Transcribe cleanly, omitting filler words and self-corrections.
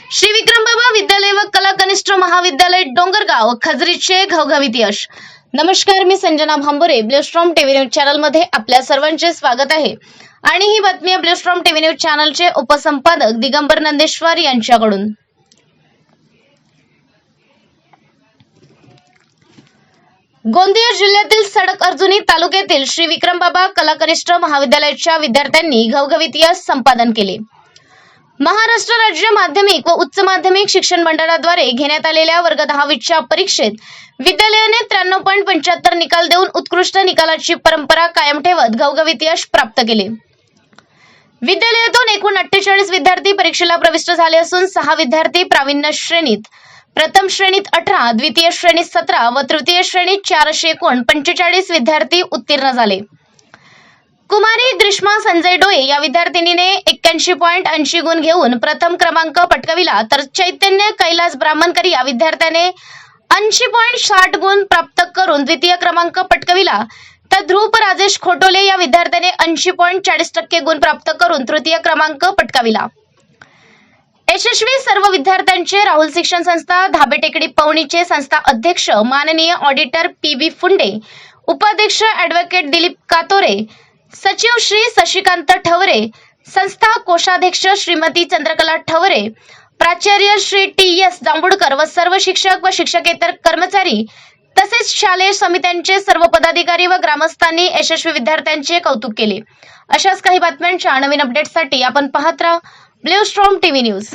श्री विक्रमबाबा विद्यालय व कला कनिष्ठ महाविद्यालय डोंगरगाव खजरीचे घवघवीत यश। नमस्कार, मी Sanjana Bhambore, Bluestorm TV news channel मध्ये आपल्या सर्वांचे स्वागत आहे आणि ही बातमी ब्लूस्टॉर्म टीव्ही न्यूज चॅनलचे उपसंपादक दिगंबर नंदेश्वर यांच्याकडून। गोंदिया जिल्ह्यातील सडक अर्जुनी तालुक्यातील श्री विक्रमबाबा कला कनिष्ठ महाविद्यालयाच्या विद्यार्थ्यांनी घवघवीत यश संपादन केले। महाराष्ट्र राज्य माध्यमिक व उच्च माध्यमिक शिक्षण मंडळाद्वारे घेण्यात आलेल्या वर्ग 10वीच्या परीक्षेत विद्यालयाने 93.75 निकाल देऊन उत्कृष्ट निकालाची परंपरा कायम ठेवत घवघवीत यश प्राप्त केले। विद्यालयातून एकूण 48 विद्यार्थी परीक्षेला प्रविष्ट झाले असून 6 विद्यार्थी प्रावीण्य श्रेणीत, प्रथम श्रेणीत 18, द्वितीय श्रेणीत 17 व तृतीय श्रेणीत 4 असे एकूण 45 विद्यार्थी उत्तीर्ण झाले। कुमारी ग्रीष्मा संजय डोळे या विद्यार्थिनीने 81.80 गुण घेऊन प्रथम क्रमांक पटकाविला, तर चैतन्य कैलास ब्राह्मणकर या विद्यार्थ्याने 80.60 गुण प्राप्त करून द्वितीय क्रमांक पटकाविला, तर ध्रुव राजेश खोटोले या विद्यार्थ्याने 80.40% गुण प्राप्त करून तृतीय क्रमांक पटकाविला। यशस्वी सर्व विद्यार्थ्यांचे राहुल शिक्षण संस्था धाबे टेकडी पवनीचे संस्था अध्यक्ष माननीय ऑडिटर पी.बी. फुंडे, उपाध्यक्ष ॲडव्होकेट दिलीप कातोरे, सचिव श्री शशिकांत ठवरे, संस्था कोषाध्यक्ष श्रीमती चंद्रकला ठवरे, प्राचार्य श्री टी.एस. जांभूळकर व सर्व शिक्षक व शिक्षकेतर कर्मचारी तसेच शालेय समित्यांचे सर्व पदाधिकारी व ग्रामस्थांनी यशस्वी विद्यार्थ्यांचे कौतुक केले। अशाच काही बातम्यांच्या नवीन अपडेट्ससाठी आपण पाहत राहा ब्लूस्टॉर्म टीव्ही न्यूज।